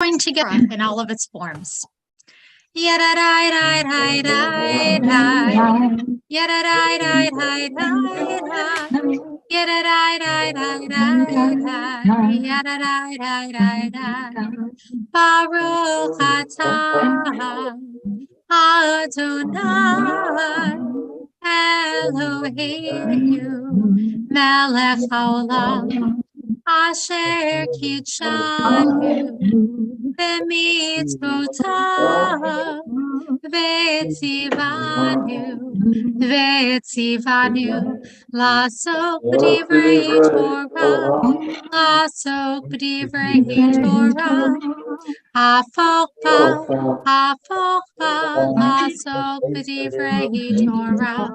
going to get in all of its forms. Baruch atah Adonai Eloheinu melech haolam asher kitshanu b'mitzvotav v'tzivanu לעסוק בדברי תורה הפוך בה לעסוק בדברי תורה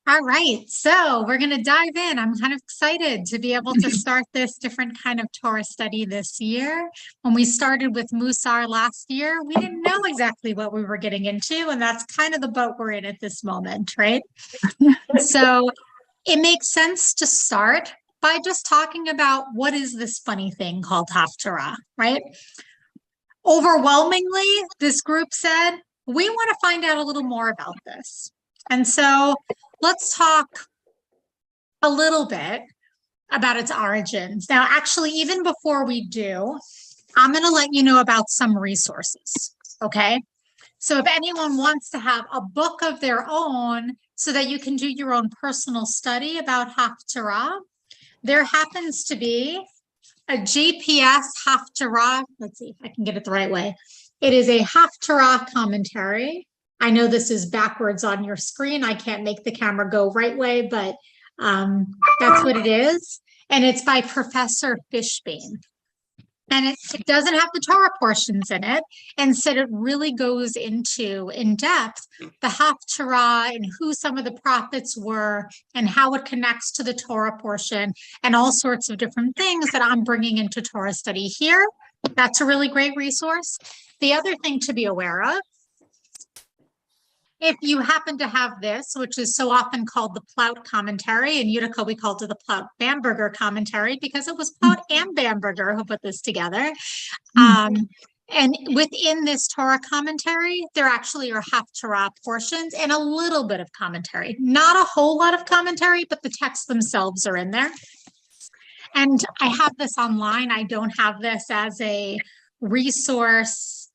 All right, so we're going to dive in. I'm kind of excited to be able to start this different kind of Torah study this year. When we started with Musar last year, we didn't know exactly what we were getting into, and that's kind of the boat we're in at this moment, right? So it makes sense to start by just talking about what is this funny thing called haftorah, right? Overwhelmingly, this group said, we want to find out a little more about this. And so let's talk a little bit about its origins. Now, actually, even before we do, I'm going to let you know about some resources, okay? So if anyone wants to have a book of their own so that you can do your own personal study about haftorah, there happens to be a GPS haftorah. Let's see if I can get it the right way. It is a haftorah commentary. I know this is backwards on your screen. I can't make the camera go right way, but that's what it is. And it's by Professor Fishbein. And it doesn't have the Torah portions in it. Instead, it really goes into, in depth, the haftorah and who some of the prophets were and how it connects to the Torah portion and all sorts of different things that I'm bringing into Torah study here. That's a really great resource. The other thing to be aware of, if you happen to have this, which is so often called the Plaut commentary, in Utica we called it the Plaut-Bamberger commentary because it was Plaut and Bamberger who put this together. And within this Torah commentary, there actually are haftorah portions and a little bit of commentary. Not a whole lot of commentary, but the texts themselves are in there. And I have this online. I don't have this as a resource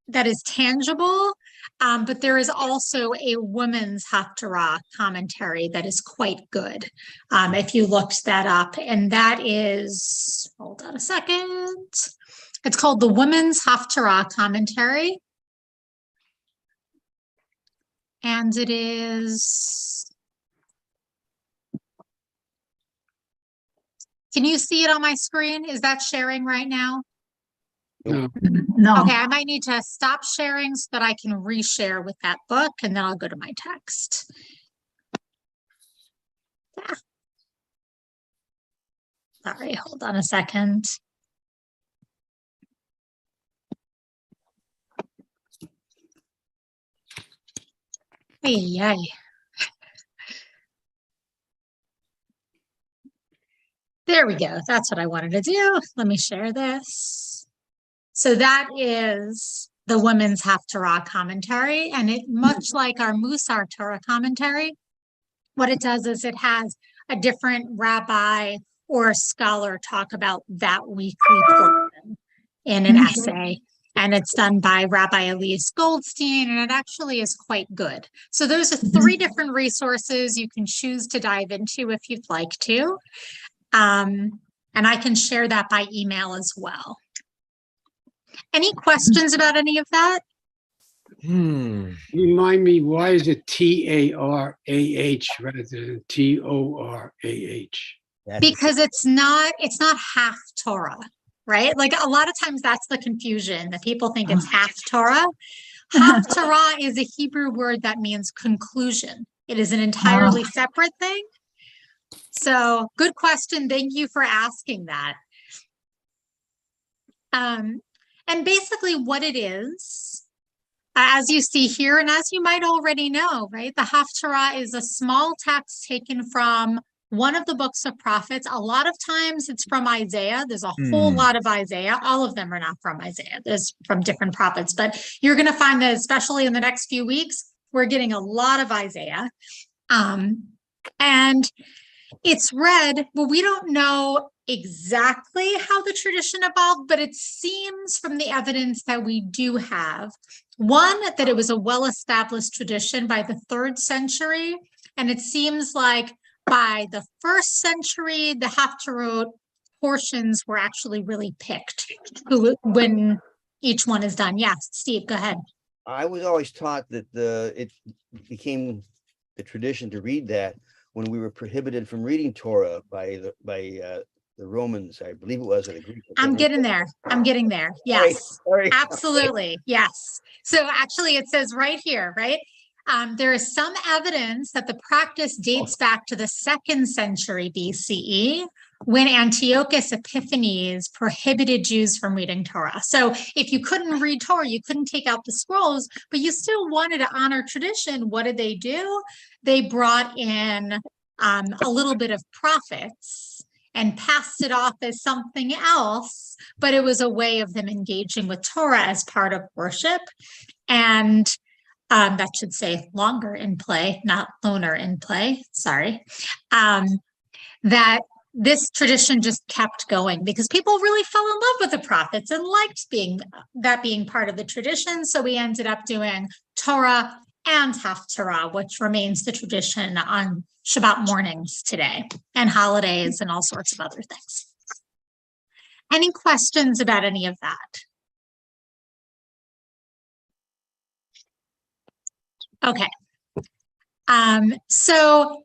that is tangible, but there is also a women's haftorah commentary that is quite good if you looked that up, and that is, hold on a second, it's called the Women's Haftorah Commentary, and it is, can you see it on my screen? Is that sharing right now? No. Okay, I might need to stop sharing so that I can reshare with that book, and then I'll go to my text. Yeah. Sorry, hold on a second. Hey. There we go. That's what I wanted to do. Let me share this. So that is the Women's Haftorah commentary, and it, much like our Musar Torah commentary, what it does is it has a different rabbi or scholar talk about that weekly portion in an essay, and it's done by Rabbi Elias Goldstein, and it actually is quite good. So those are 3 different resources you can choose to dive into if you'd like to, and I can share that by email as well. Any questions about any of that? Remind me, why is it T-A-R-A-H rather than T-O-R-A-H? Because it's not haftorah, right? Like a lot of times that's the confusion, that people think it's haftorah. Haftorah is a Hebrew word that means conclusion. It is an entirely separate thing. So good question. Thank you for asking that. And basically what it is, as you see here, and as you might already know, right, the haftorah is a small text taken from one of the books of prophets. A lot of times it's from Isaiah. There's a whole lot of Isaiah. All of them are not from Isaiah. There's from different prophets, but you're going to find that especially in the next few weeks, we're getting a lot of Isaiah. And it's read, well, we don't know exactly how the tradition evolved, but it seems from the evidence that we do have, one, that it was a well-established tradition by the 3rd century, and it seems like by the 1st century, the haftarot portions were actually really picked when each one is done. Yes, Steve, go ahead. I was always taught that it became the tradition to read that when we were prohibited from reading Torah by the Romans, I believe it was, or the Greeks. I'm getting there. Yes, Sorry. absolutely. Yes. So actually it says right here, right? There is some evidence that the practice dates back to the 2nd century BCE, when Antiochus Epiphanes prohibited Jews from reading Torah. So if you couldn't read Torah, you couldn't take out the scrolls, but you still wanted to honor tradition. What did they do? They brought in a little bit of prophets and passed it off as something else, but it was a way of them engaging with Torah as part of worship. And that should say longer in play, not loner in play, sorry. That this tradition just kept going because people really fell in love with the prophets and liked being part of the tradition. So we ended up doing Torah and haftarah, which remains the tradition on Shabbat mornings today, and holidays and all sorts of other things. Any questions about any of that? Okay. So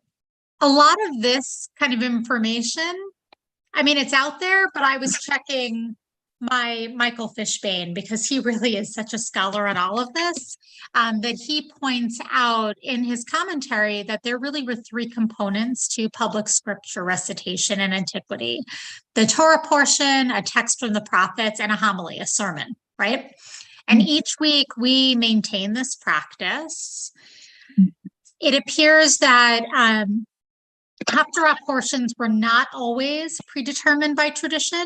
a lot of this kind of information, I mean, it's out there, but I was checking my Michael Fishbane because he really is such a scholar on all of this, that he points out in his commentary that there really were 3 components to public scripture recitation in antiquity: the Torah portion, a text from the prophets, and a homily, a sermon, right? And each week we maintain this practice. It appears that haftarah portions were not always predetermined by tradition.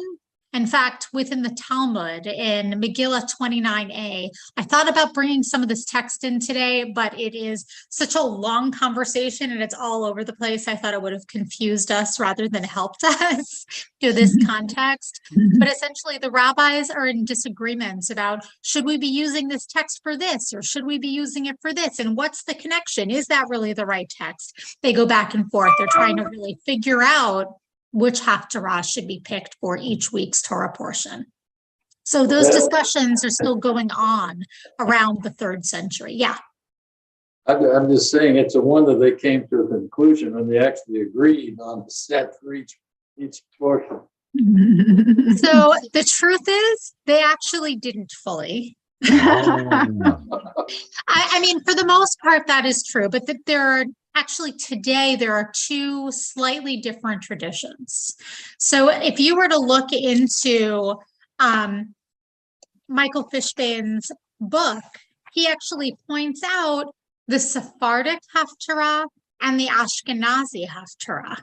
In fact, within the Talmud in Megillah 29a, I thought about bringing some of this text in today, but it is such a long conversation and it's all over the place. I thought it would have confused us rather than helped us through this context. But essentially, the rabbis are in disagreements about, should we be using this text for this or should we be using it for this? And what's the connection? Is that really the right text? They go back and forth. They're trying to really figure out which haftarah should be picked for each week's Torah portion. So those discussions are still going on around the 3rd century. Yeah. I'm just saying it's a wonder they came to a conclusion and they actually agreed on the set for each portion. So the truth is, they actually didn't fully. I mean, for the most part, that is true, but there are actually today there are 2 slightly different traditions. So if you were to look into Michael Fishbane's book, he actually points out the Sephardic haftarah and the Ashkenazi haftarah,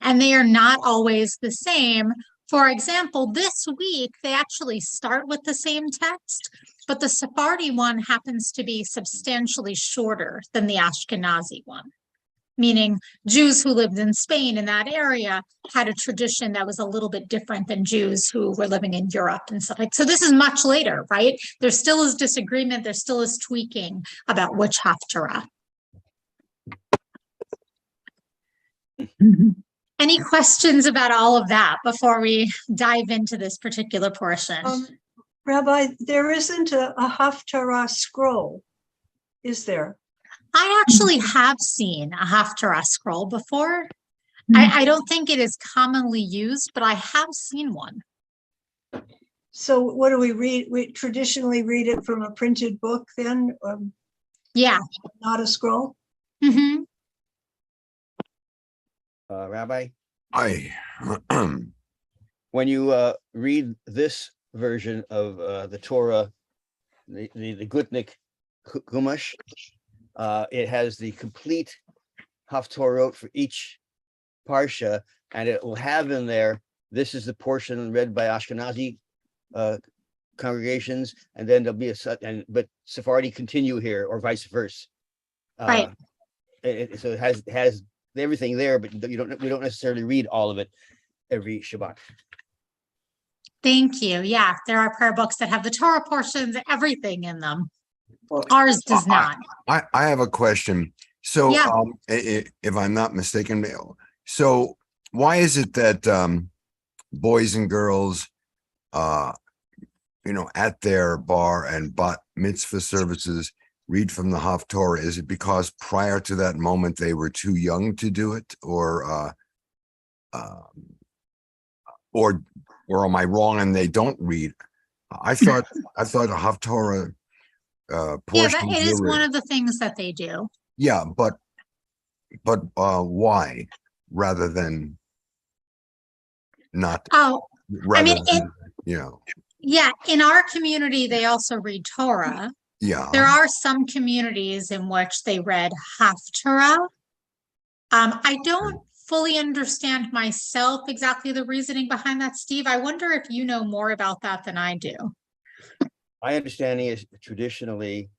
and they are not always the same. For example, this week, they actually start with the same text, but the Sephardi one happens to be substantially shorter than the Ashkenazi one, meaning Jews who lived in Spain in that area had a tradition that was a little bit different than Jews who were living in Europe and stuff like that. So this is much later, right? There still is disagreement, there still is tweaking about which haftarah. Any questions about all of that before we dive into this particular portion? Rabbi, there isn't a haftarah scroll, is there? I actually have seen a haftarah scroll before. I don't think it is commonly used, but I have seen one. So what do we read? We traditionally read it from a printed book then? Yeah. Not a scroll? Mm-hmm. Rabbi, I when you read this version of the Torah, the Gutnick Chumash. It has the complete haftorah for each parsha, and it will have in there, this is the portion read by Ashkenazi congregations, and then there'll be but Sephardi continue here, or vice versa. Right. So it has everything there, but we don't necessarily read all of it every Shabbat. Thank you. Yeah, there are prayer books that have the Torah portions, everything in them. Ours does not. I have a question. So, Yeah. if I'm not mistaken, so why is it that boys and girls, at their bar and bat mitzvah services read from the haftorah? Is it because prior to that moment they were too young to do it, or am I wrong and they don't read? I thought a haftorah Yeah, portion. it is one of the things that they do. Yeah, but why rather than not? Oh, Rather than, yeah, in our community, they also read Torah. yeah. There are some communities in which they read haftorah. I don't fully understand myself exactly the reasoning behind that, Steve. I wonder if you know more about that than I do. My understanding is traditionally,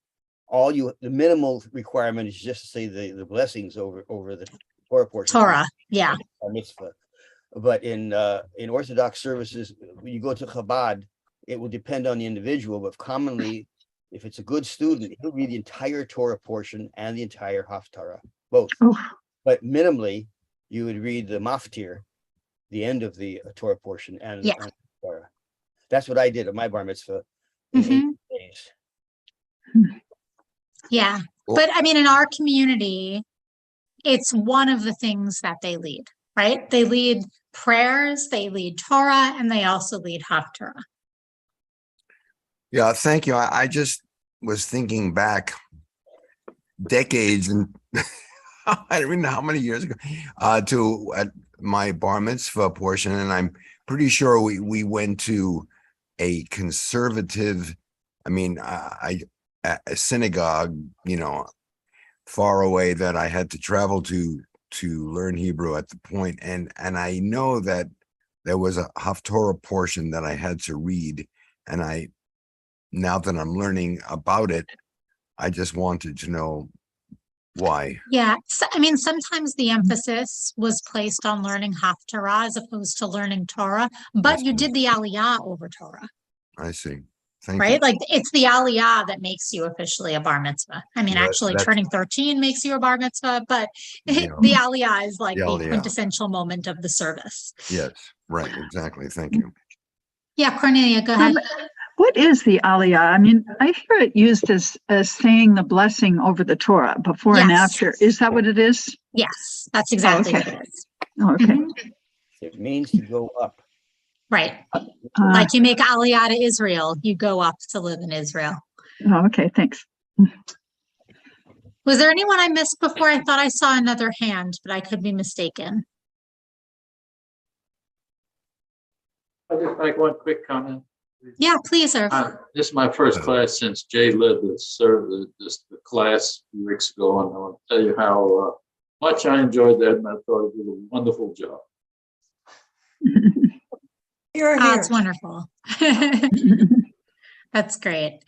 the minimal requirement is just to say the blessings over the Torah portion. Torah, yeah. Or mitzvah. But in Orthodox services, when you go to Chabad, it will depend on the individual, but commonly, if it's a good student, he'll read the entire Torah portion and the entire haftarah, both. Oh. But minimally, you would read the maftir, the end of the Torah portion, and and Torah. That's what I did at my bar mitzvah in 8 days. Yeah, but I mean, in our community, it's one of the things that they lead, right? They lead prayers, they lead Torah, and they also lead haftarah. Yeah, thank you. I just was thinking back decades, and I don't even know how many years ago, to at my bar mitzvah portion, and I'm pretty sure we went to a conservative, a synagogue, far away, that I had to travel to learn Hebrew at the point, and I know that there was a haftorah portion that I had to read, and now that I'm learning about it, I just wanted to know why. Yeah, so, I mean, sometimes the emphasis was placed on learning haftarah as opposed to learning Torah, but you did the aliyah over Torah. I see. Thank right? you. Like it's the aliyah that makes you officially a bar mitzvah. I mean, actually turning 13 makes you a bar mitzvah, but Yeah. the aliyah is like The the aliyah. quintessential moment of the service. Yes, right, exactly. Thank you. Yeah, Cornelia, go ahead. What is the aliyah? I mean, I hear it used as saying the blessing over the Torah before and Yes. after. Is that what it is? Yes, that's exactly okay. what it is. Okay. It means to go up. Right. Like you make aliyah to Israel, you go up to live in Israel. Okay, thanks. Was there anyone I missed before? I thought I saw another hand, but I could be mistaken. I'll just make one quick comment. Yeah, please, Irv. This is my first class since Jay led the class a few weeks ago, and I want to tell you how much I enjoyed that, and I thought he did a wonderful job. You're Oh, here. that's wonderful. That's great.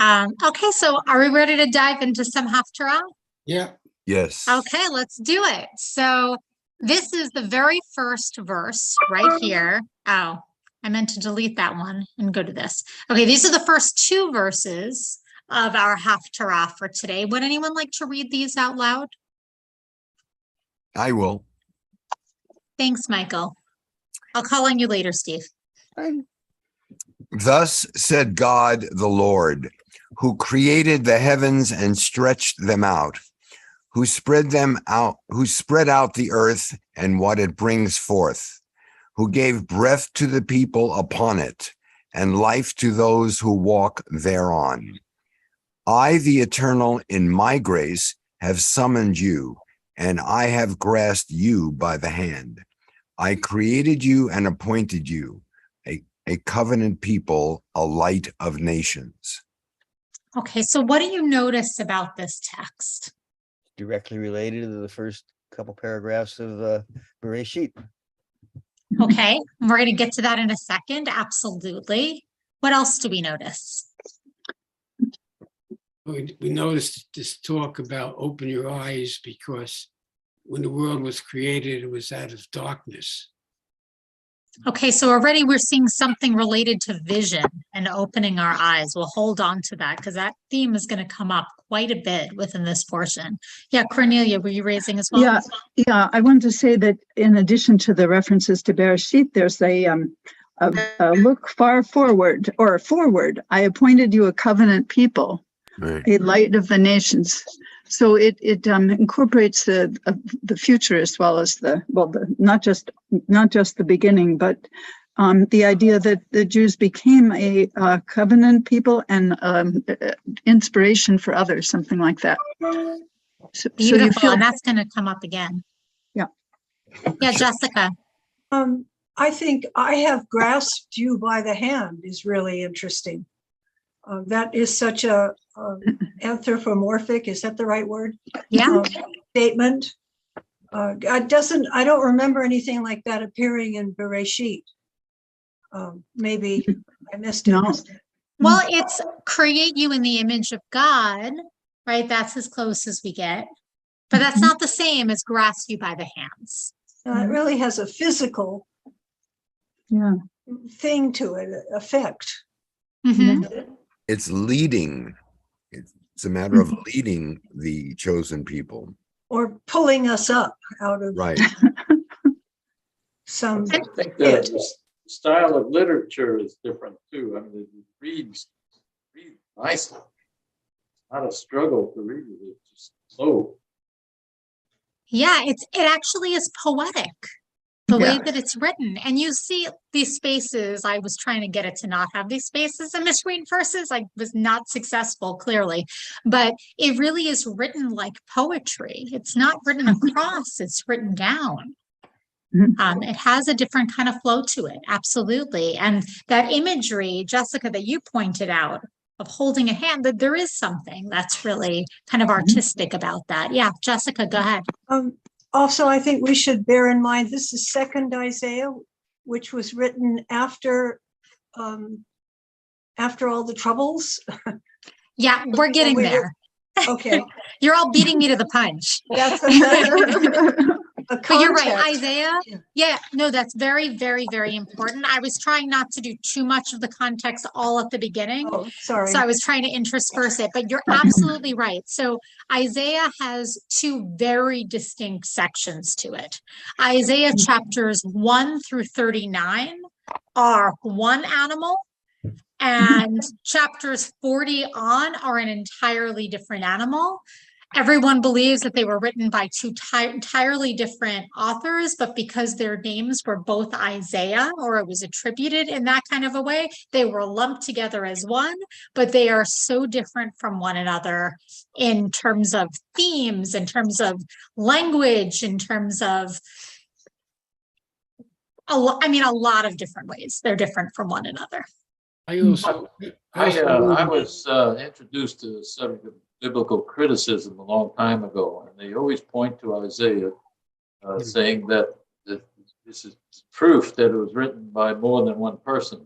Okay, so are we ready to dive into some haftarah? Yeah. Yes. Okay, let's do it. So this is the very first verse right here. Oh, I meant to delete that one and go to this. Okay, these are the first two verses of our haftarah for today. Would anyone like to read these out loud? I will. Thanks, Michael. I'll call on you later, Steve. Thus said God the Lord, who created the heavens and stretched them out, who spread out the earth and what it brings forth, who gave breath to the people upon it, and life to those who walk thereon. I, the Eternal, in my grace, have summoned you, and I have grasped you by the hand. I created you and appointed you a covenant people, a light of nations. Okay, so what do you notice about this text? Directly related to the first couple paragraphs of Bereshit. Okay, we're going to get to that in a second. Absolutely. What else do we notice? We noticed this talk about open your eyes, because when the world was created, it was out of darkness. Okay, so already we're seeing something related to vision and opening our eyes. We'll hold on to that because that theme is going to come up quite a bit within this portion. Yeah, Cornelia, were you raising as well? Yeah. I wanted to say that in addition to the references to Bereshit, there's a look far forward or forward. I appointed you a covenant people, Right. a light of the nations. So it incorporates the future as well as not just the beginning, but the idea that the Jews became a covenant people and inspiration for others, something like that. So Beautiful, you feel, and that's going to come up again. Yeah. Yeah, Jessica. I think I have grasped you by the hand is really interesting. That is such a anthropomorphic, is that the right word? Yeah. Statement. I don't remember anything like that appearing in Bereshit. Maybe I missed it. No. Well, it's create you in the image of God, right? That's as close as we get. But that's not the same as grasp you by the hands. It really has a physical thing to it, effect. Mm-hmm. It's leading. It's a matter of leading the chosen people. Or pulling us up out of Right. some I think pit. the style of literature is different too. I mean, it reads nicely. It's not a struggle to read it. It's just slow. Yeah, it actually is poetic, the way that it's written. And you see these spaces. I was trying to get it to not have these spaces in between verses. I was not successful, clearly. But it really is written like poetry. It's not written across, it's written down. It has a different kind of flow to it, absolutely. And that imagery, Jessica, that you pointed out of holding a hand, that there is something that's really kind of artistic about that. Yeah, Jessica, go ahead. Also, I think we should bear in mind this is second Isaiah, which was written after all the troubles. Yeah, we're getting there. Okay. You're all beating me to the punch. That's a But you're right, context. Isaiah. Yeah, no, that's very, very, very important. I was trying not to do too much of the context all at the beginning. Oh, sorry. So I was trying to intersperse it, but you're absolutely right. So Isaiah has two very distinct sections to it. Isaiah chapters 1 through 39 are one animal, and chapters 40 on are an entirely different animal. Everyone believes that they were written by two entirely different authors, but because their names were both Isaiah, or it was attributed in that kind of a way, they were lumped together as one, but they are so different from one another in terms of themes, in terms of language, in terms of a lot of different ways. They're different from one another. I was introduced to the subject of biblical criticism a long time ago, and they always point to Isaiah, saying that this is proof that it was written by more than one person.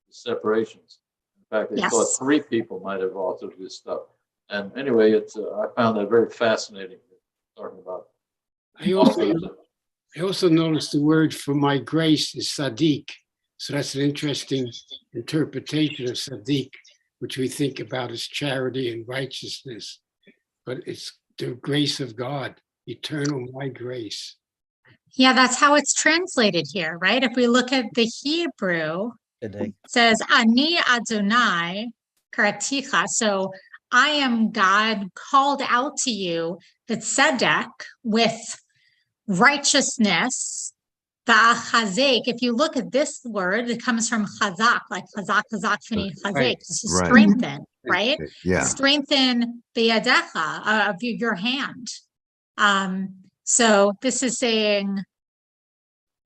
The separations. In fact, they thought three people might have authored this stuff. And anyway, I found that very fascinating. Talking about. I also noticed the word for my grace is Sadiq. So that's an interesting interpretation of Sadiq, which we think about as charity and righteousness. But it's the grace of God, eternal my grace. Yeah, that's how it's translated here, right? If we look at the Hebrew, it says, Ani Adonai Karaticha. So I am God called out to you, that tzedek, with righteousness. The chazek, if you look at this word, it comes from chazak, like chazak, fini, chazek, to strengthen, right? Yeah. Strengthen the yadecha, of your hand. So this is saying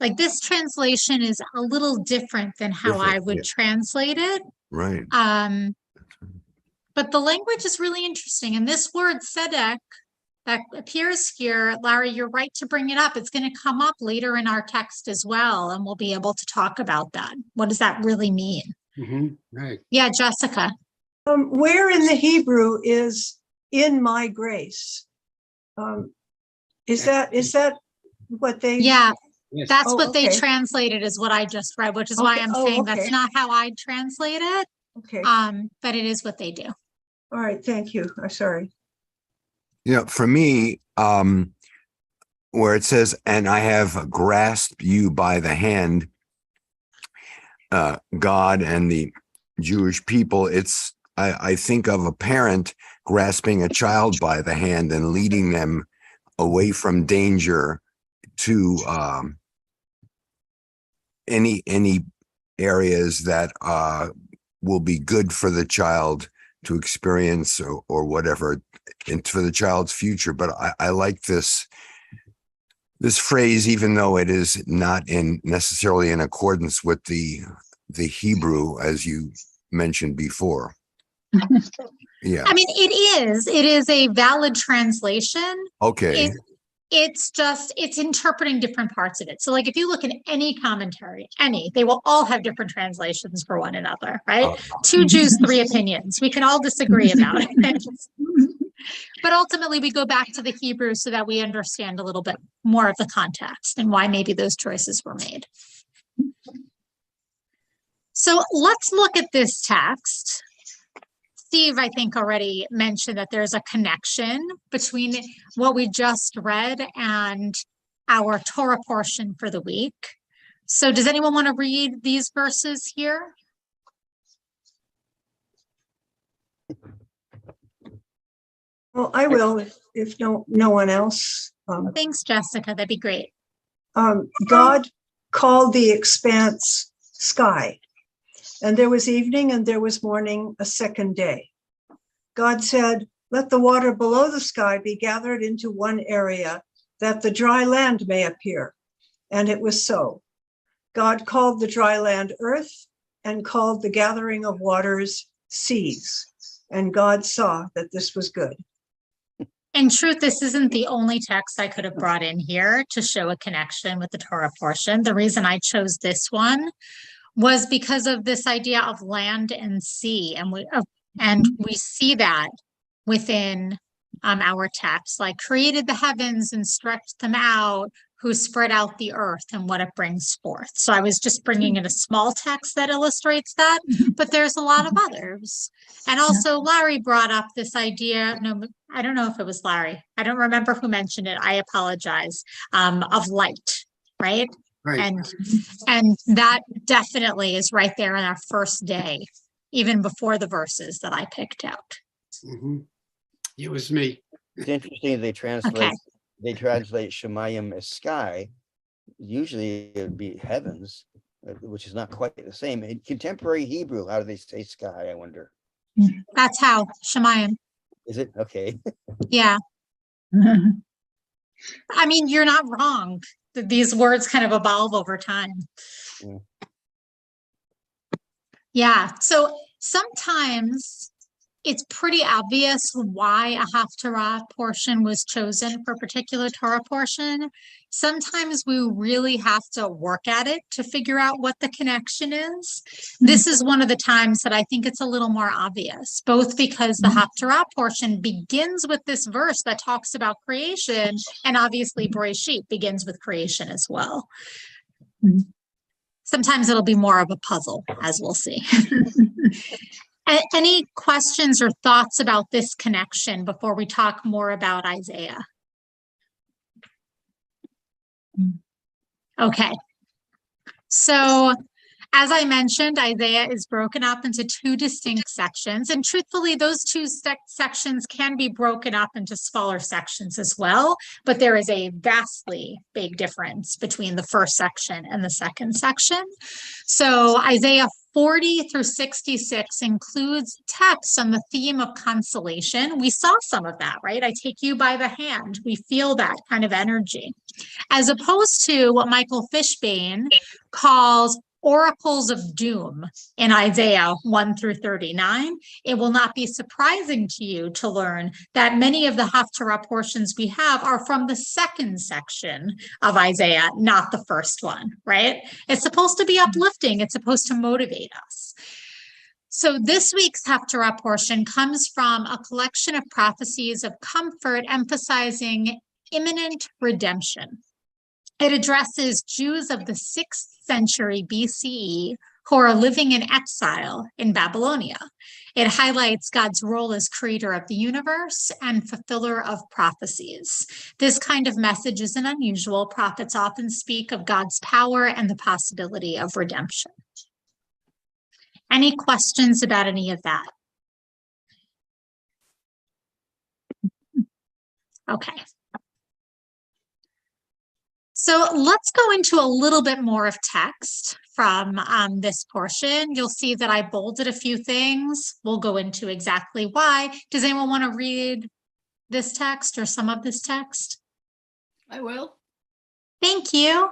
Like this translation is a little different than how I Different, would yeah. translate it. Right. But the language is really interesting. And this word tzedek that appears here, Larry, you're right to bring it up. It's going to come up later in our text as well, and we'll be able to talk about that. What does that really mean? Right. Yeah, Jessica. Where in the Hebrew is "in my grace"? Is that what they? Yeah, Yes. that's Oh, what they okay. translated is what I just read, which is why Okay. I'm Oh, saying okay. that's not how I'd translate it. Okay. But it is what they do. All right. Thank you. I'm sorry. For me, where it says, and I have grasped you by the hand, God and the Jewish people, I think of a parent grasping a child by the hand and leading them away from danger to any areas that will be good for the child to experience or whatever, and for the child's future. But I like this phrase, even though it is not necessarily in accordance with the Hebrew, as you mentioned before. Yeah. I mean, it is a valid translation. Okay. It's interpreting different parts of it. So like if you look at any commentary, they will all have different translations for one another, right? Two Jews, three opinions. We can all disagree about it. But ultimately we go back to the Hebrew so that we understand a little bit more of the context and why maybe those choices were made. So let's look at this text. Steve, I think, already mentioned that there's a connection between what we just read and our Torah portion for the week. So does anyone want to read these verses here? Well, I will if no one else. Thanks, Jessica. That'd be great. God called the expanse sky, and there was evening and there was morning, a second day. God said, "Let the water below the sky be gathered into one area, that the dry land may appear." And it was so. God called the dry land earth, and called the gathering of waters seas. And God saw that this was good. In truth, this isn't the only text I could have brought in here to show a connection with the Torah portion. The reason I chose this one was because of this idea of land and sea, and we see that within our text, like created the heavens and stretched them out, who spread out the earth and what it brings forth. So I was just bringing in a small text that illustrates that, but there's a lot of others. And also Larry brought up this idea, no, I don't know if it was Larry. I don't remember who mentioned it. I apologize, of light, right? Right. And that definitely is right there in our first day, even before the verses that I picked out. It was me. It's interesting they translate Shemayim as sky. Usually it would be heavens, which is not quite the same. In contemporary Hebrew, how do they say sky, I wonder? That's how Shemayim. Is it? Okay. Yeah. I mean, you're not wrong. These words kind of evolve over time. Yeah. Yeah. So sometimes it's pretty obvious why a haftorah portion was chosen for a particular Torah portion. Sometimes we really have to work at it to figure out what the connection is. This is one of the times that I think it's a little more obvious, both because the haftorah portion begins with this verse that talks about creation, and obviously Bereshit begins with creation as well. Sometimes it'll be more of a puzzle, as we'll see. Any questions or thoughts about this connection before we talk more about Isaiah? Okay. So As I mentioned, Isaiah is broken up into two distinct sections. And truthfully, those two sections can be broken up into smaller sections as well. But there is a vastly big difference between the first section and the second section. So Isaiah 40 through 66 includes text on the theme of consolation. We saw some of that, right? I take you by the hand. We feel that kind of energy. As opposed to what Michael Fishbane calls oracles of doom in Isaiah 1 through 39, it will not be surprising to you to learn that many of the haftorah portions we have are from the second section of Isaiah, not the first one, right? It's supposed to be uplifting. It's supposed to motivate us. So this week's haftorah portion comes from a collection of prophecies of comfort emphasizing imminent redemption. It addresses Jews of the 6th century BCE who are living in exile in Babylonia. It highlights God's role as creator of the universe and fulfiller of prophecies. This kind of message isn't unusual. Prophets often speak of God's power and the possibility of redemption. Any questions about any of that? Okay. So let's go into a little bit more of text from this portion. You'll see that I bolded a few things. We'll go into exactly why. Does anyone want to read this text or some of this text? I will. Thank you.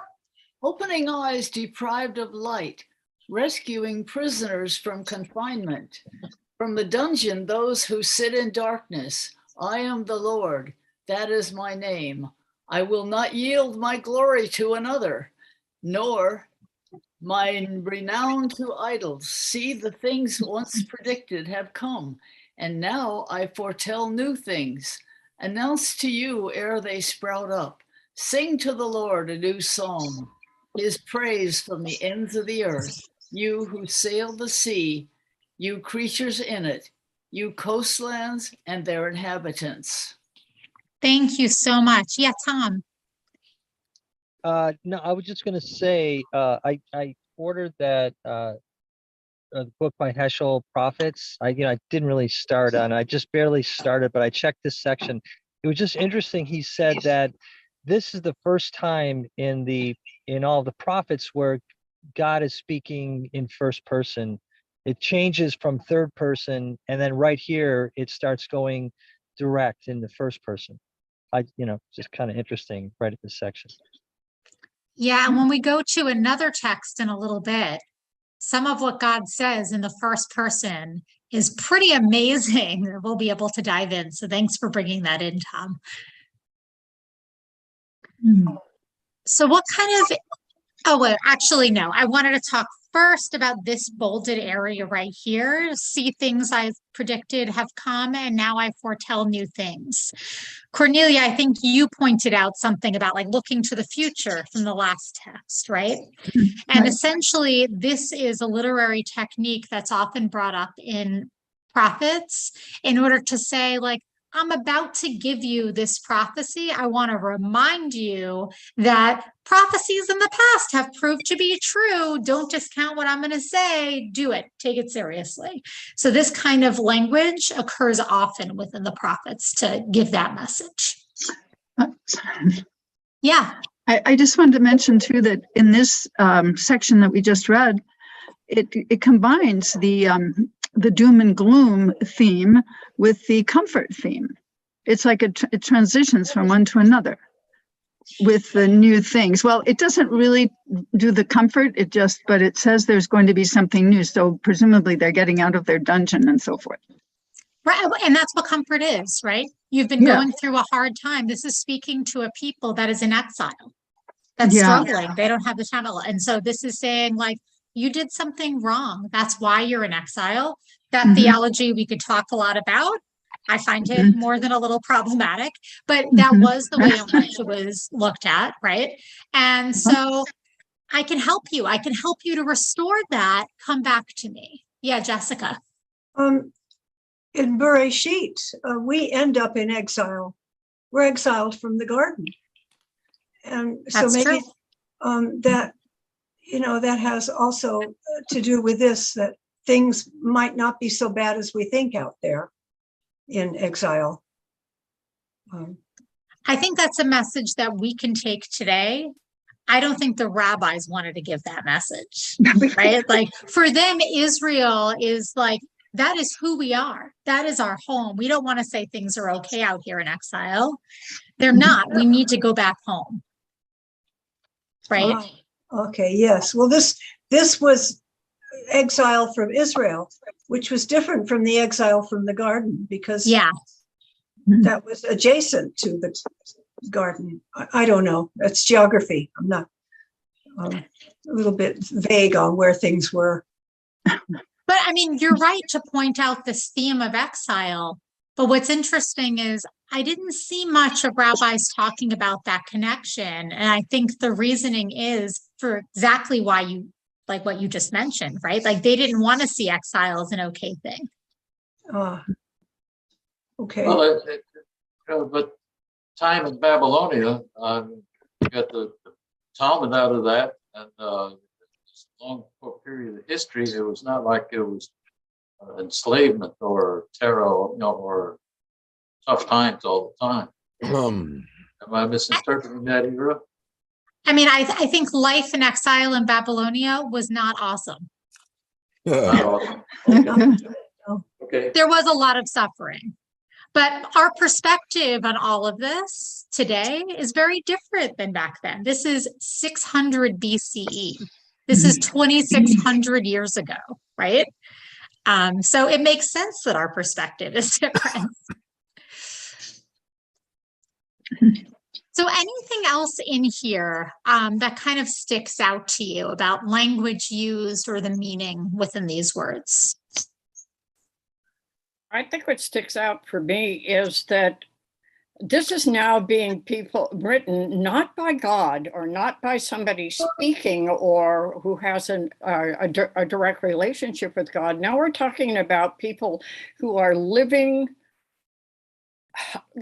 Opening eyes deprived of light, rescuing prisoners from confinement. From the dungeon, those who sit in darkness. I am the Lord, that is my name. I will not yield my glory to another, nor my renown to idols. See, the things once predicted have come, and now I foretell new things. Announce to you ere they sprout up. Sing to the Lord a new song, his praise from the ends of the earth. You who sail the sea, you creatures in it, you coastlands and their inhabitants. Thank you so much. Yeah, Tom. No, I was just going to say, I ordered that the book by Heschel, Prophets. I didn't really start on. I just barely started, but I checked this section. It was just interesting. He said that this is the first time in all the prophets where God is speaking in first person. It changes from third person, and then right here it starts going direct in the first person. Just kind of interesting right at this section. Yeah, and when we go to another text in a little bit, some of what God says in the first person is pretty amazing. We'll be able to dive in. So thanks for bringing that in, Tom. So what kind of, oh, well, actually, no, I wanted to talk first about this bolded area right here. See, things I predicted have come, and now I foretell new things. Cornelia, I think you pointed out something about like looking to the future from the last text, right? And essentially, this is a literary technique that's often brought up in prophets in order to say, like, I'm about to give you this prophecy. I want to remind you that prophecies in the past have proved to be true. Don't discount what I'm going to say. Do it. Take it seriously. So this kind of language occurs often within the prophets to give that message. Yeah. I just wanted to mention too that in this section that we just read, it combines the doom and gloom theme with the comfort theme. It's like it transitions from one to another with the new things. Well, it doesn't really do the comfort, but it says there's going to be something new. So presumably they're getting out of their dungeon and so forth. Right. And that's what comfort is, right? You've been going through a hard time. This is speaking to a people that is in exile, that's struggling. They don't have the channel. And so this is saying, like, you did something wrong. That's why you're in exile. That theology we could talk a lot about. I find it more than a little problematic, but that was the way in which it was looked at, right? And so I can help you. I can help you to restore that. Come back to me. Yeah, Jessica. In Bereshit, we end up in exile. We're exiled from the garden. And so That's maybe true. that that has also to do with this, that things might not be so bad as we think out there in exile. I think that's a message that we can take today. I don't think the rabbis wanted to give that message, right? Like for them, Israel is like, that is who we are. That is our home. We don't want to say things are okay out here in exile. They're not. We need to go back home. Right? Okay, yes. Well, this was exile from Israel, which was different from the exile from the garden, because that was adjacent to the garden. I don't know. That's geography. I'm not a little bit vague on where things were. But I mean, you're right to point out this theme of exile. But what's interesting is I didn't see much of rabbis talking about that connection. And I think the reasoning is for exactly why you, like what you just mentioned, right? Like they didn't want to see exile as an okay thing. Okay. Well, but time in Babylonia, you got the Talmud out of that, and just a long period of history, it was not like it was enslavement or terror, or tough times all the time. Am I misinterpreting that, Ira? I mean, I think life in exile in Babylonia was not awesome. Not awesome. Okay. There was a lot of suffering. But our perspective on all of this today is very different than back then. This is 600 BCE. This is 2,600 years ago, right? So it makes sense that our perspective is different. So anything else in here that kind of sticks out to you about language used or the meaning within these words? I think what sticks out for me is that this is now being written not by God or not by somebody speaking or who has a direct relationship with God. Now we're talking about people who are living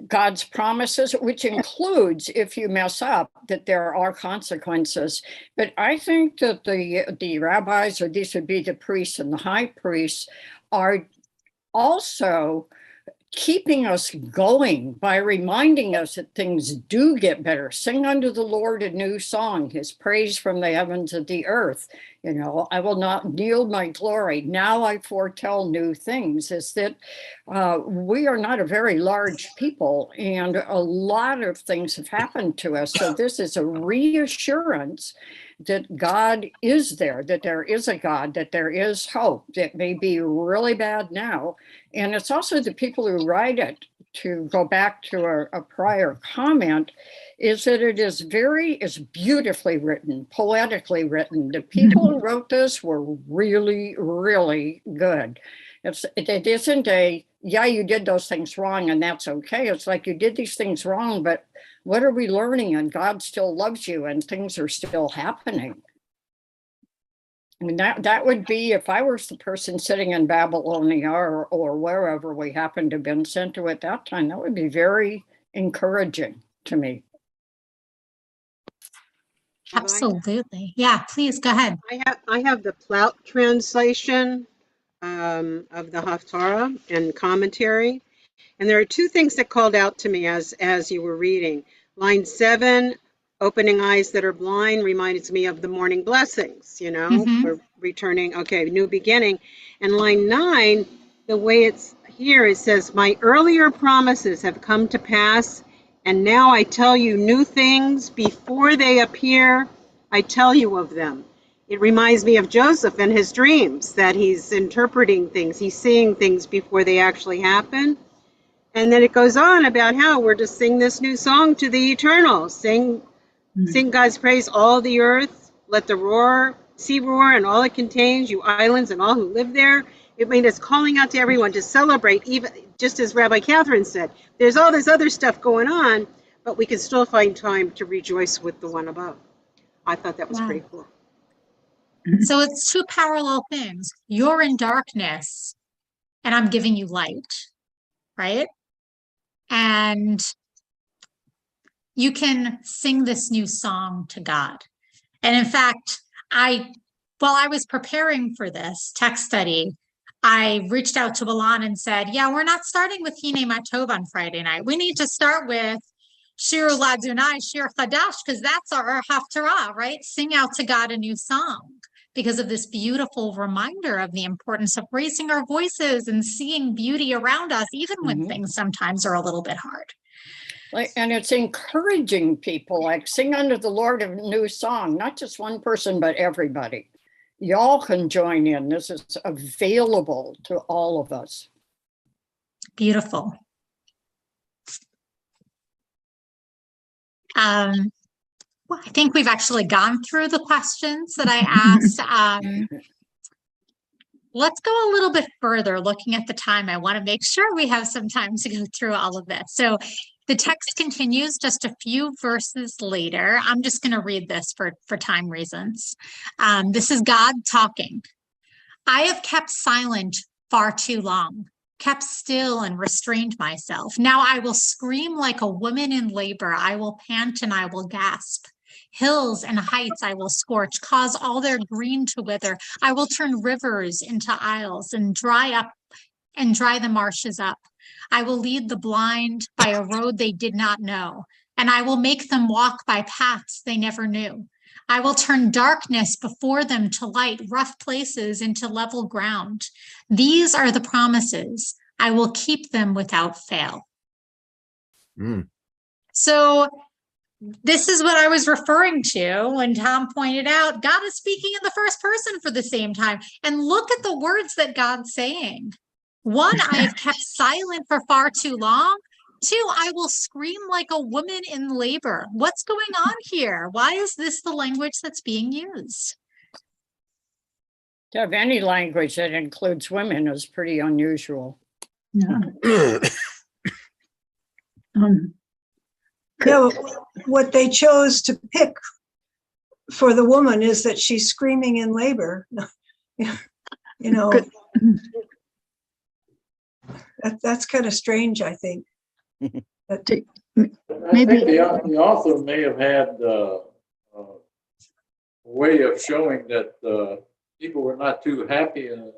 God's promises, which includes, if you mess up, that there are consequences. But I think that the rabbis, or these would be the priests and the high priests, are also keeping us going by reminding us that things do get better. Sing unto the Lord a new song, his praise from the heavens of the earth. I will not yield my glory. Now I foretell new things. Is that we are not a very large people, and a lot of things have happened to us. So this is a reassurance that God is there, that there is a God, that there is hope. That may be really bad now. And it's also the people who write it, to go back to a prior comment, is that it is beautifully written, poetically written. The people who wrote this were really, really good. It isn't you did those things wrong and that's okay. It's like, you did these things wrong, but what are we learning? And God still loves you and things are still happening. I mean, that would be, if I was the person sitting in Babylonia or wherever we happened to have been sent to at that time, that would be very encouraging to me. Absolutely. Yeah, please go ahead. I have the Plout translation of the Haftorah and commentary. And there are two things that called out to me as you were reading. Line 7, opening eyes that are blind, reminds me of the morning blessings, we're returning, new beginning. And line 9, the way it's here, it says, my earlier promises have come to pass, and now I tell you new things. Before they appear, I tell you of them. It reminds me of Joseph and his dreams, that he's interpreting things, he's seeing things before they actually happen. And then it goes on about how we're to sing this new song to the eternal, sing God's praise, all the earth, let the sea roar and all it contains, you islands and all who live there. It's calling out to everyone to celebrate, even just as Rabbi Catherine said, there's all this other stuff going on, but we can still find time to rejoice with the one above. I thought that was pretty cool. So it's two parallel things. You're in darkness and I'm giving you light, right? And you can sing this new song to God. And in fact, while I was preparing for this text study, I reached out to Milan and said, yeah, we're not starting with Hine Matov on Friday night. We need to start with Shir Ladunai, Shir Chadash, because that's our haftorah, right? Sing out to God a new song, because of this beautiful reminder of the importance of raising our voices and seeing beauty around us, even when things sometimes are a little bit hard. And it's encouraging people, like sing unto the Lord a new song, not just one person, but everybody. Y'all can join in. This is available to all of us. Beautiful. Well, I think we've actually gone through the questions that I asked. Let's go a little bit further. Looking at the time, I want to make sure we have some time to go through all of this. So the text continues just a few verses later. I'm just going to read this for time reasons. This is God talking. I have kept silent far too long, kept still and restrained myself. Now I will scream like a woman in labor. I will pant and I will gasp. Hills and heights I will scorch, cause all their green to wither. I will turn rivers into isles and dry the marshes up. I will lead the blind by a road they did not know, and I will make them walk by paths they never knew. I will turn darkness before them to light, rough places into level ground. These are the promises. I will keep them without fail. So this is what I was referring to when Tom pointed out God is speaking in the first person for the same time. And look at the words that God's saying. One, I have kept silent for far too long. Two, I will scream like a woman in labor. What's going on here? Why is this the language that's being used? To have any language that includes women is pretty unusual. Yeah. Yeah, what they chose to pick for the woman is that she's screaming in labor. You know, that's kind of strange, I think. Maybe I think the author may have had a way of showing that people were not too happy and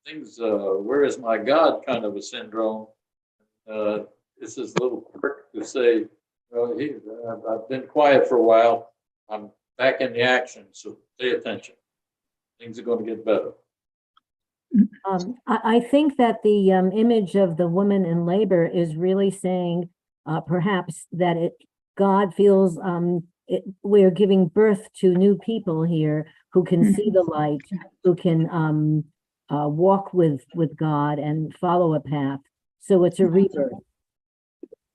things, where is my God kind of a syndrome. This is a little quick to say, I've been quiet for a while. I'm back in the action, so pay attention. Things are going to get better. I think that the image of the woman in labor is really saying perhaps that God feels we're giving birth to new people here who can see the light, who can walk with God and follow a path. So it's a rebirth.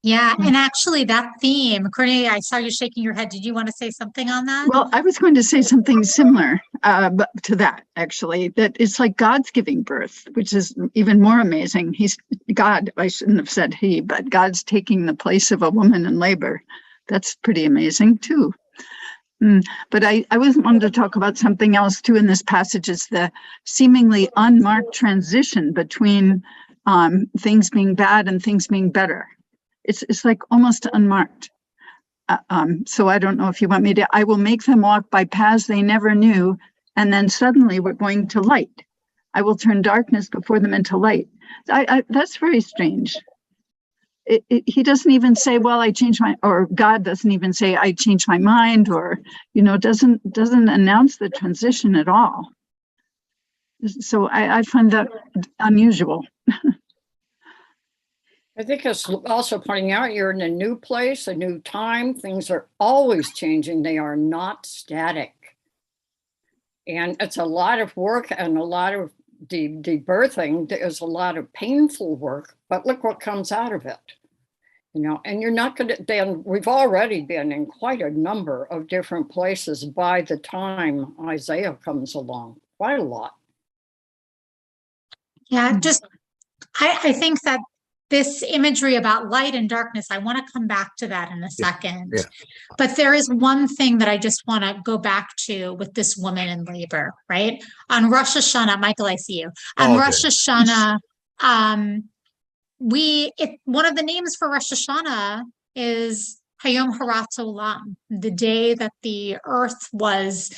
Yeah, and actually that theme, Cornelia, I saw you shaking your head. Did you want to say something on that? Well, I was going to say something similar but to that, actually, that it's like God's giving birth, which is even more amazing. He's God, I shouldn't have said he, but God's taking the place of a woman in labor. That's pretty amazing too. But I wanted to talk about something else too in this passage, is the seemingly unmarked transition between things being bad and things being better. It's like almost unmarked. So I don't know if you want me to, I will make them walk by paths they never knew, and then suddenly we're going to light. I will turn darkness before them into light. That's very strange. He doesn't even say, well, I changed my, or God doesn't even say I changed my mind, or, doesn't announce the transition at all. So I find that unusual. I think it's also pointing out you're in a new place, a new time. Things are always changing. They are not static. And it's a lot of work and a lot of birthing. There's a lot of painful work, but look what comes out of it. And you're not going to, then we've already been in quite a number of different places by the time Isaiah comes along, quite a lot. Yeah, I think that this imagery about light and darkness, I want to come back to that in a second. Yeah. But there is one thing that I just want to go back to with this woman in labor, right? On Rosh Hashanah, Michael, I see you. On Rosh Hashanah, one of the names for Rosh Hashanah is Hayom Harat Olam, the day that the earth was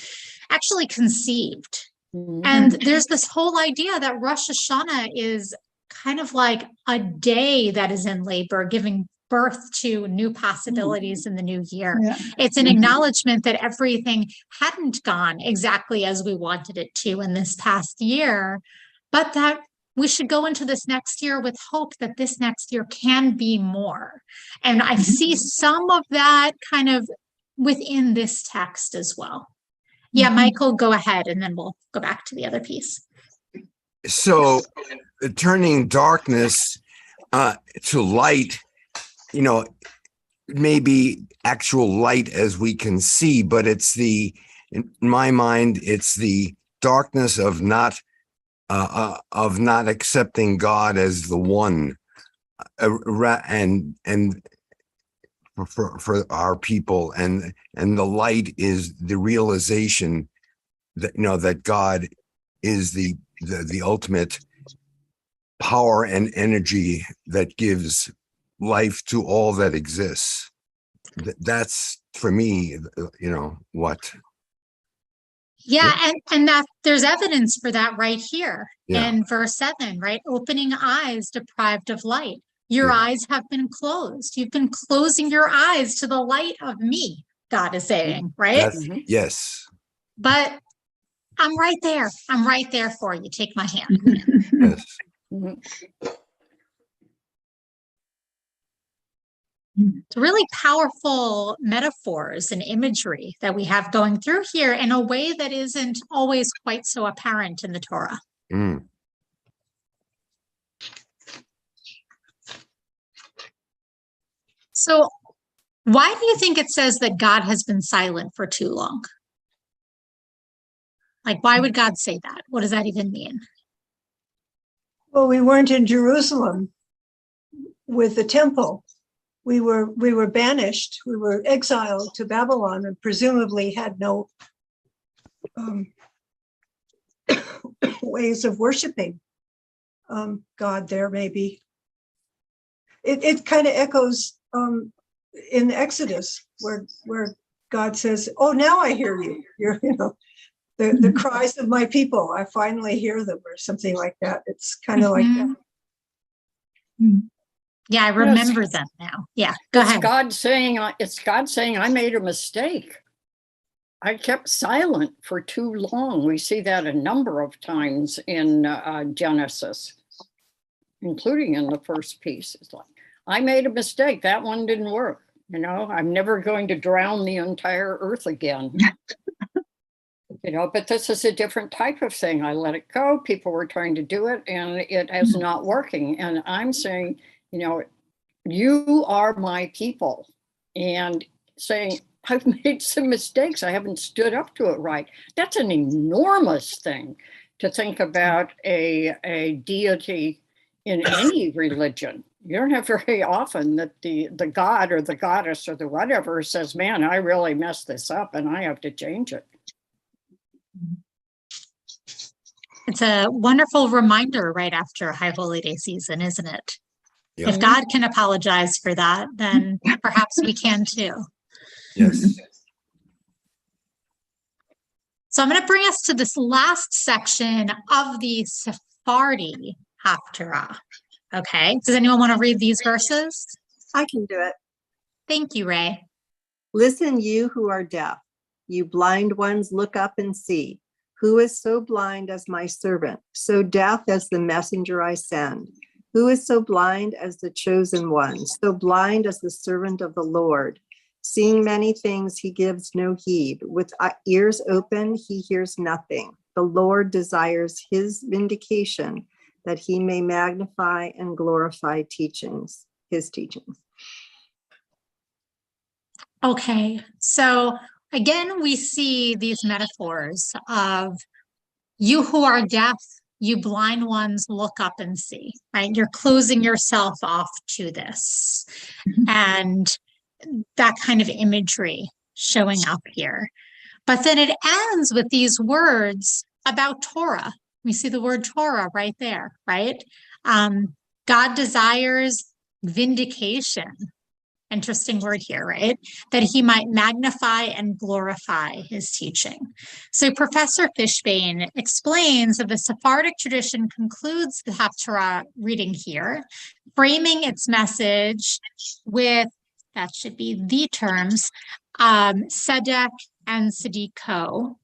actually conceived. Mhm. And there's this whole idea that Rosh Hashanah is kind of like a day that is in labor, giving birth to new possibilities in the new year. Yeah. It's an acknowledgement that everything hadn't gone exactly as we wanted it to in this past year, but that we should go into this next year with hope that this next year can be more. And I see some of that kind of within this text as well. Yeah, Michael, go ahead, and then we'll go back to the other piece. So turning darkness to light, you know, maybe actual light as we can see, but it's the, in my mind, it's the darkness of not accepting God as the one, and for our people, and the light is the realization that, you know, that God is the ultimate power and energy that gives life to all that exists. That's for me, you know, what. Yeah, and that there's evidence for that right here Yeah. in verse 7, right? Opening eyes deprived of light. Your Yeah. eyes have been closed. You've been closing your eyes to the light of me, God is saying, right? That's, yes. But I'm right there. I'm right there for you. Take my hand. Yes. Mhm. It's really powerful metaphors and imagery that we have going through here in a way that isn't always quite so apparent in the Torah. Mm. So why do you think it says that God has been silent for too long? Like, why would God say that? What does that even mean? Well, we weren't in Jerusalem with the temple. We were banished. We were exiled to Babylon and presumably had no ways of worshiping God there, maybe. It kind of echoes in Exodus where God says, "Oh, now I hear you. You're, you know, the cries of my people. I finally hear them," or something like that. It's kind of like that. Yeah, I remember them now. Yeah, go ahead. It's God saying, I made a mistake. I kept silent for too long. We see that a number of times in Genesis, including in the first piece. It's like, I made a mistake. That one didn't work. You know, I'm never going to drown the entire earth again. You know, but this is a different type of thing. I let it go. People were trying to do it and it is not working. And I'm saying, you know, you are my people, and saying, I've made some mistakes. I haven't stood up to it right. That's an enormous thing to think about a deity in any religion. You don't have very often that the god or the goddess or the whatever says, man, I really messed this up and I have to change it. It's a wonderful reminder right after High Holy Day season, isn't it? Yeah. If God can apologize for that, then perhaps we can too. Yes. So I'm going to bring us to this last section of the Sephardi haftorah. Okay, does anyone want to read these verses? I can do it. Thank you, Ray. Listen, you who are deaf, you blind ones, look up and see. Who is so blind as my servant, so deaf as the messenger I send? Who is so blind as the chosen one, so blind as the servant of the Lord? Seeing many things, he gives no heed. With ears open, he hears nothing. The Lord desires his vindication, that he may magnify and glorify his teachings. Okay, so again, we see these metaphors of you who are deaf, you blind ones, look up and see, right? You're closing yourself off to this. And that kind of imagery showing up here. But then it ends with these words about Torah. We see the word Torah right there, right? God desires vindication. Interesting word here, right? That he might magnify and glorify his teaching. So Professor Fishbane explains that the Sephardic tradition concludes the haftorah reading here, framing its message with, that should be the terms, tzedek and tzediko.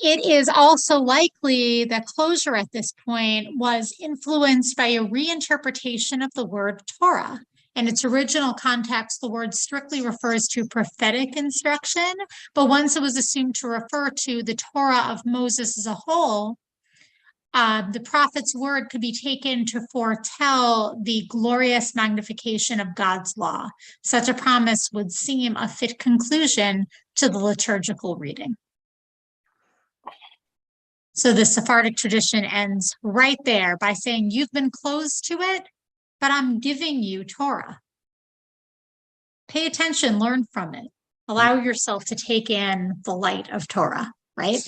It is also likely that closure at this point was influenced by a reinterpretation of the word Torah. In its original context, the word strictly refers to prophetic instruction, but once it was assumed to refer to the Torah of Moses as a whole, the prophet's word could be taken to foretell the glorious magnification of God's law. Such a promise would seem a fit conclusion to the liturgical reading. So the Sephardic tradition ends right there by saying, you've been closed to it, but I'm giving you Torah. Pay attention, learn from it. Allow yourself to take in the light of Torah, right?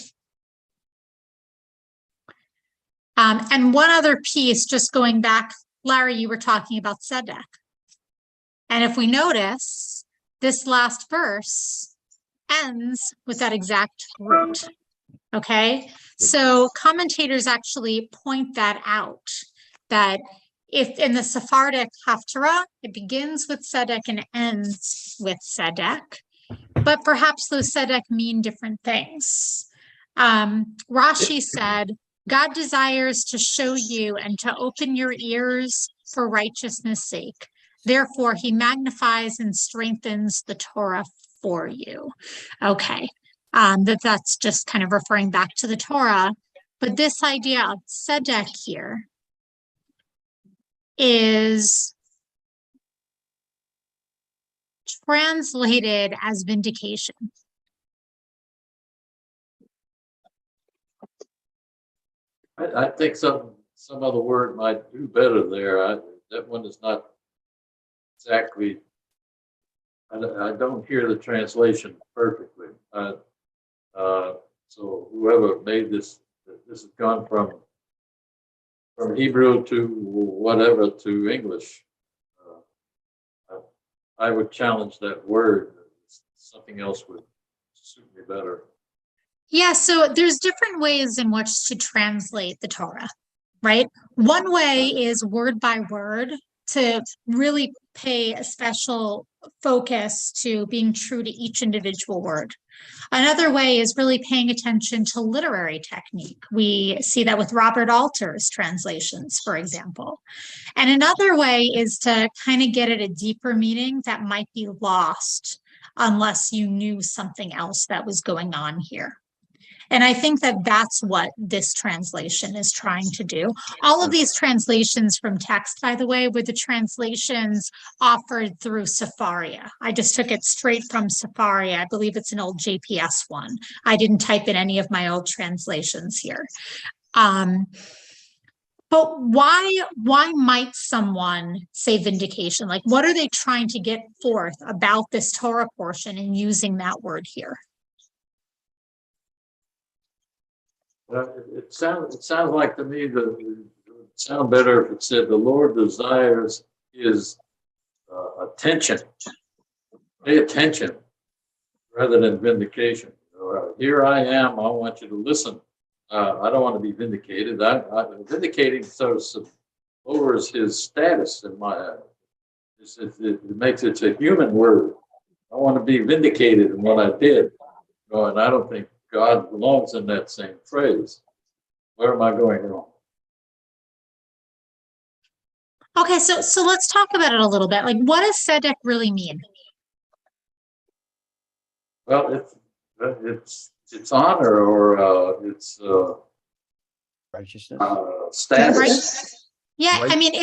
And one other piece, just going back, Larry, you were talking about tzedek. And if we notice, this last verse ends with that exact root. Okay, so commentators actually point that out, that if in the Sephardic haftorah, it begins with tzedek and ends with tzedek, but perhaps those tzedek mean different things. Rashi said, God desires to show you and to open your ears for righteousness' sake. Therefore, he magnifies and strengthens the Torah for you. Okay. That's just kind of referring back to the Torah. But this idea of tzedek here is translated as vindication. I think some other word might do better there. That one is not exactly, I don't hear the translation perfectly. So whoever made this has gone from Hebrew to whatever to English. I would challenge that word. Something else would suit me better. Yeah, so there's different ways in which to translate the Torah, right? One way is word by word, to really pay a special focus to being true to each individual word. Another way is really paying attention to literary technique. We see that with Robert Alter's translations, for example. And another way is to kind of get at a deeper meaning that might be lost unless you knew something else that was going on here. And I think that that's what this translation is trying to do. All of these translations from text, by the way, were the translations offered through Sefaria. I just took it straight from Sefaria. I believe it's an old JPS one. I didn't type in any of my old translations here. But why might someone say vindication? Like, what are they trying to get forth about this Torah portion and using that word here? It sounds like to me that it would sound better if it said the Lord desires his attention. Pay attention rather than vindication. Here I am. I want you to listen. I don't want to be vindicated. Vindicating sort of lowers his status in my eyes. It makes it a human word. I want to be vindicated in what I did. And I don't think God belongs in that same phrase. Where am I going wrong? Okay, so let's talk about it a little bit. Like, what does tzedek really mean? Well, it's honor, or it's Righteousness. status. Right. Yeah, Right. I mean,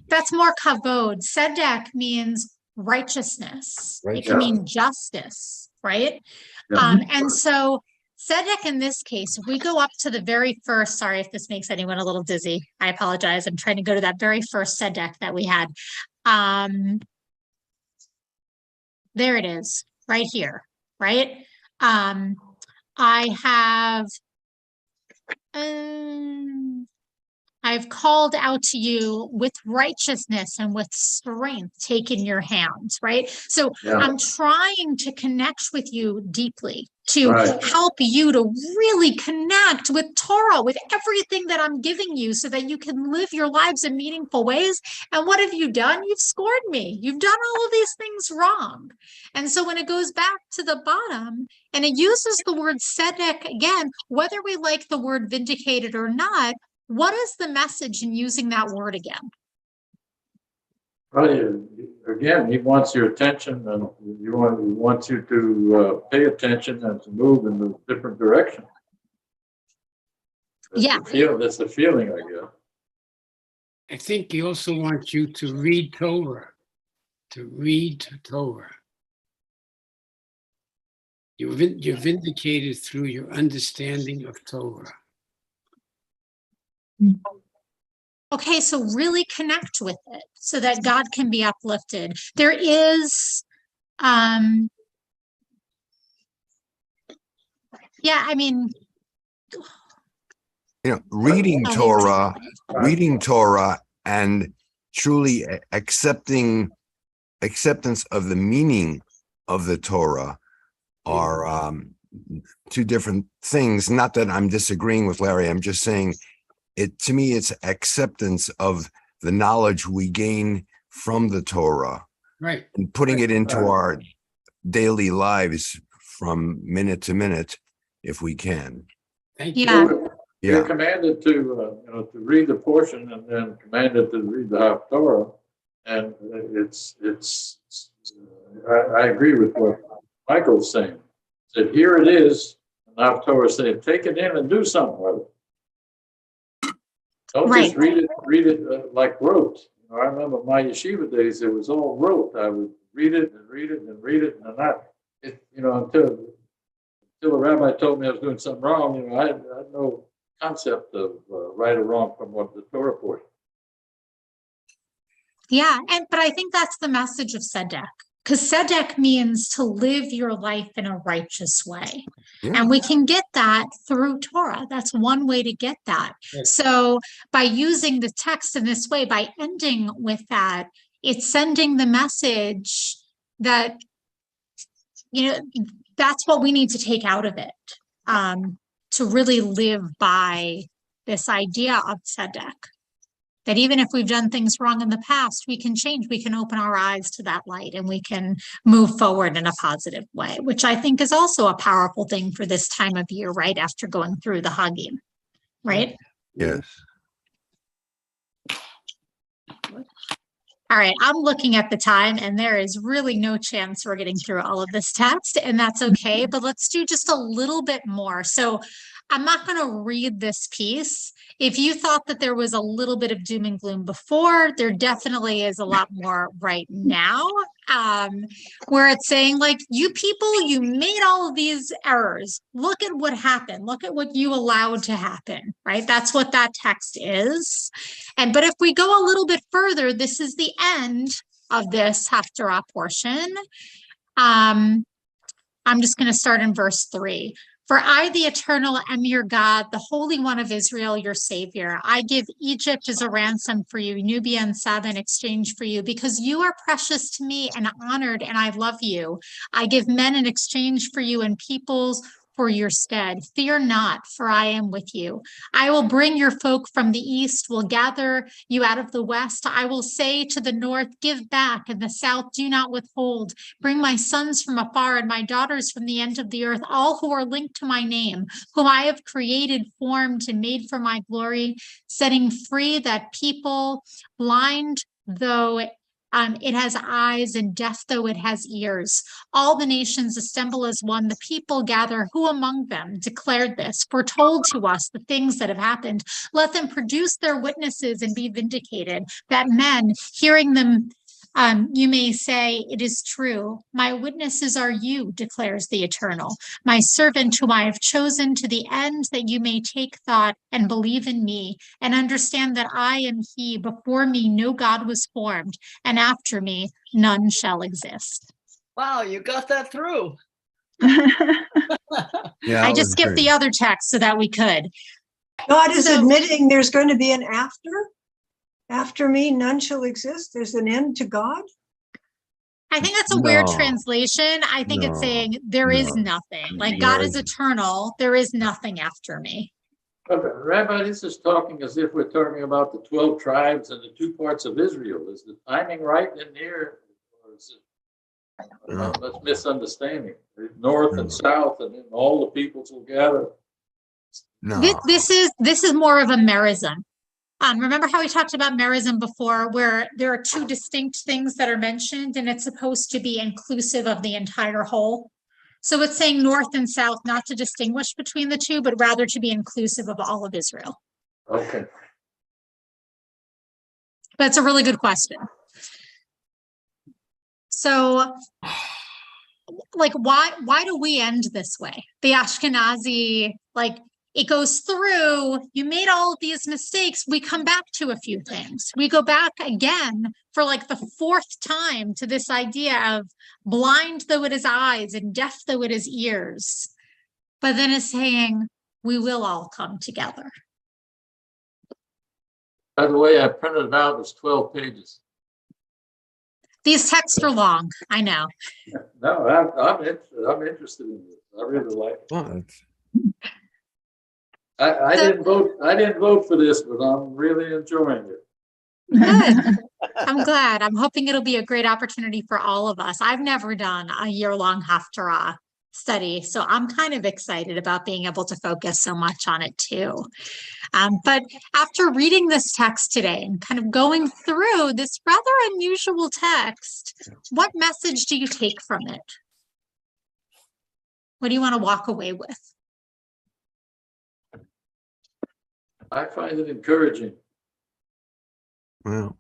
that's more kavod. Tzedek means righteousness. It can mean justice, right? Yeah. And so tzedek in this case, if we go up to the very first, sorry if this makes anyone a little dizzy, I apologize. I'm trying to go to that very first tzedek that we had. There it is, right here, right? I I've called out to you with righteousness and with strength, take in your hands, right? So Yeah. I'm trying to connect with you deeply, to Right. help you to really connect with Torah, with everything that I'm giving you, so that you can live your lives in meaningful ways. And what have you done? You've scored me. You've done all of these things wrong. And so when it goes back to the bottom, and it uses the word tzedek again, whether we like the word vindicated or not, what is the message in using that word again? Right. Again, he wants your attention, and he wants you to pay attention and to move in a different direction. That's the feeling I get. I think he also wants you to read Torah, to read Torah. You're vindicated through your understanding of Torah. Okay, so really connect with it so that God can be uplifted. There is, yeah, I mean, reading Oh, Torah and truly acceptance of the meaning of the Torah are two different things. Not that I'm disagreeing with Larry. I'm just saying to me, it's acceptance of the knowledge we gain from the Torah, right, and putting it into our daily lives from minute to minute, if we can. Thank you. yeah, You're commanded to to read the portion, and then commanded to read the haftorah, and I agree with what Michael's saying. That here it is, and the haftorah saying, take it in and do something with it. Don't just read it like rote. I remember my yeshiva days; it was all rote. I would read it and read it and read it, and until the rabbi told me I was doing something wrong. I had no concept of right or wrong from what the Torah portion. yeah. But I think that's the message of tzedek, because tzedek means to live your life in a righteous way. Yeah. And we can get that through Torah. That's one way to get that. Yes. So by using the text in this way, by ending with that, it's sending the message that, that's what we need to take out of it, to really live by this idea of tzedek. That even if we've done things wrong in the past, we can change, we can open our eyes to that light, and we can move forward in a positive way, which I think is also a powerful thing for this time of year, right after going through the Hagim, right? Yes. All right, I'm looking at the time, and there is really no chance we're getting through all of this text, and that's okay, but let's do just a little bit more. So I'm not going to read this piece. If you thought that there was a little bit of doom and gloom before, there definitely is a lot more right now, where it's saying, like, you people, you made all of these errors. Look at what happened. Look at what you allowed to happen, right? That's what that text is. But if we go a little bit further, this is the end of this haftorah portion. I'm just going to start in verse 3. For I, the eternal, am your God, the Holy One of Israel, your Savior. I give Egypt as a ransom for you, Nubia and Saba in exchange for you, because you are precious to me and honored, and I love you. I give men in exchange for you and peoples for your stead. Fear not, for I am with you. I will bring your folk from the east, will gather you out of the west. I will say to the north, give back, and the south, do not withhold. Bring my sons from afar and my daughters from the end of the earth, all who are linked to my name, whom I have created, formed, and made for my glory, setting free that people, blind though it has eyes, and deaf though it has ears. All the nations assemble as one. The people gather. Who among them declared this, foretold to us the things that have happened? Let them produce their witnesses and be vindicated, that men, hearing them, you may say, it is true. My witnesses are you, declares the Eternal, my servant whom I have chosen, to the end that you may take thought and believe in me and understand that I am he. Before me no God was formed, and after me none shall exist. Wow, you got that through. Yeah, I just skipped the other text so that we could. God is So- admitting there's going to be an after. After me, none shall exist. There's an end to God. I think that's a weird No. translation. I think it's No. saying there is No. nothing. Like God is eternal. There is nothing after me. But Rabbi, this is talking as if we're talking about the 12 tribes and the 2 parts of Israel. Is the timing right in here? Or is it No. that's misunderstanding? North and No. south, and then all the peoples will gather. No. This is more of a merism. Remember how we talked about merism before, where there are 2 distinct things that are mentioned, and it's supposed to be inclusive of the entire whole. So it's saying north and south, not to distinguish between the 2, but rather to be inclusive of all of Israel. Okay. But it's a really good question. So, like, why do we end this way? The Ashkenazi, like, it goes through, you made all of these mistakes. We come back to a few things. We go back again for like the 4th time to this idea of blind though it is eyes and deaf though it is ears. But then it's saying, we will all come together. By the way, I printed it out. It's 12 pages. These texts are long, I know. No, I'm interested in this. I really like it. Well, it's- I didn't vote for this, but I'm really enjoying it. Good. I'm glad. I'm hoping it'll be a great opportunity for all of us. I've never done a year-long haftorah study, so I'm kind of excited about being able to focus so much on it too. But after reading this text today and kind of going through this rather unusual text, what message do you take from it? What do you want to walk away with? I find it encouraging. Well,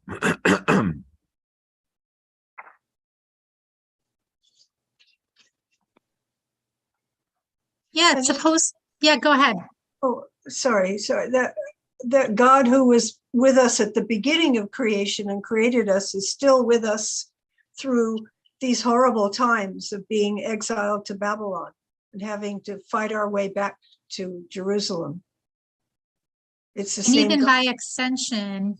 Yeah, it's supposed, yeah, go ahead. Oh, sorry. That God who was with us at the beginning of creation and created us is still with us through these horrible times of being exiled to Babylon and having to fight our way back to Jerusalem. It's the And same. even God. by extension,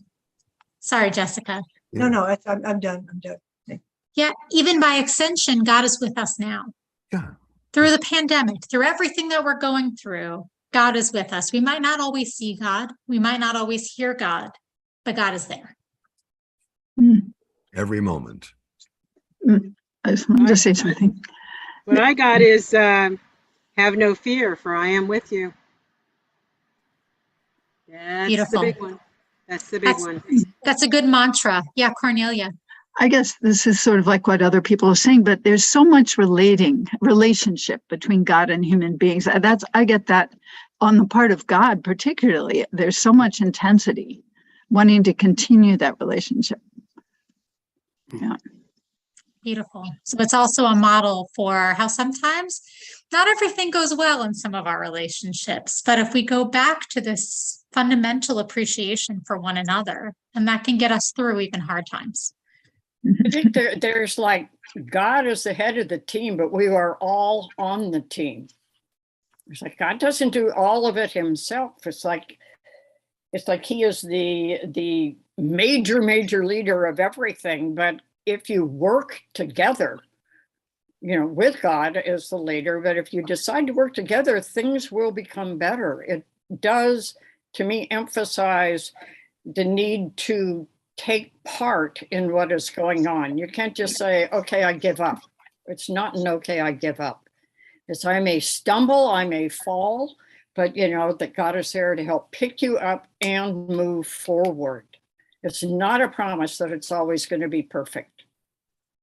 sorry, Jessica. No, I'm done. I'm done. Yeah, even by extension, God is with us now. yeah. Through the pandemic, through everything that we're going through, God is with us. We might not always see God. We might not always hear God, but God is there. Every moment. I just wanted to say something. What I got is have no fear, for I am with you. That's Beautiful. the big one. That's the big one. That's a good mantra. Yeah, Cornelia. I guess this is sort of like what other people are saying, but there's so much relationship between God and human beings. I get that on the part of God, particularly. There's so much intensity, wanting to continue that relationship. Yeah. Beautiful. So it's also a model for how sometimes not everything goes well in some of our relationships, but if we go back to this fundamental appreciation for one another, and that can get us through even hard times. I think there's like God is the head of the team, but we are all on the team. It's like God doesn't do all of it himself. It's like he is the major leader of everything. But if you work together, with God as the leader, but if you decide to work together, things will become better. It does, to me, emphasize the need to take part in what is going on. You can't just say, okay, I give up. It's not an okay, I give up. It's I may stumble, I may fall, but that God is there to help pick you up and move forward. It's not a promise that it's always going to be perfect.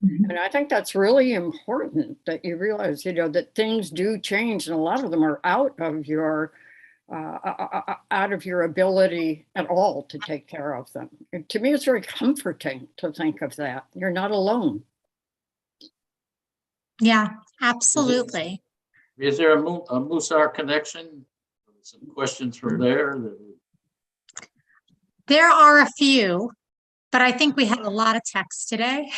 And I think that's really important that you realize, that things do change, and a lot of them are out of your ability at all to take care of them. And to me, it's very comforting to think of that. You're not alone. Yeah, absolutely. Is there a Musar connection? Some questions from there. There are a few, but I think we had a lot of text today.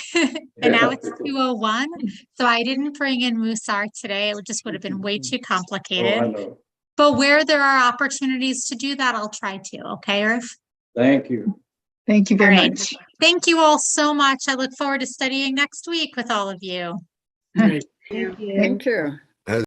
And now it's 2:01. So I didn't bring in Musar today. It just would have been way too complicated. Oh, I know. But where there are opportunities to do that, I'll try to. Okay, Irv? Thank you. Thank you All very right. much. Thank you all so much. I look forward to studying next week with all of you. Right. Thank you. Thank you.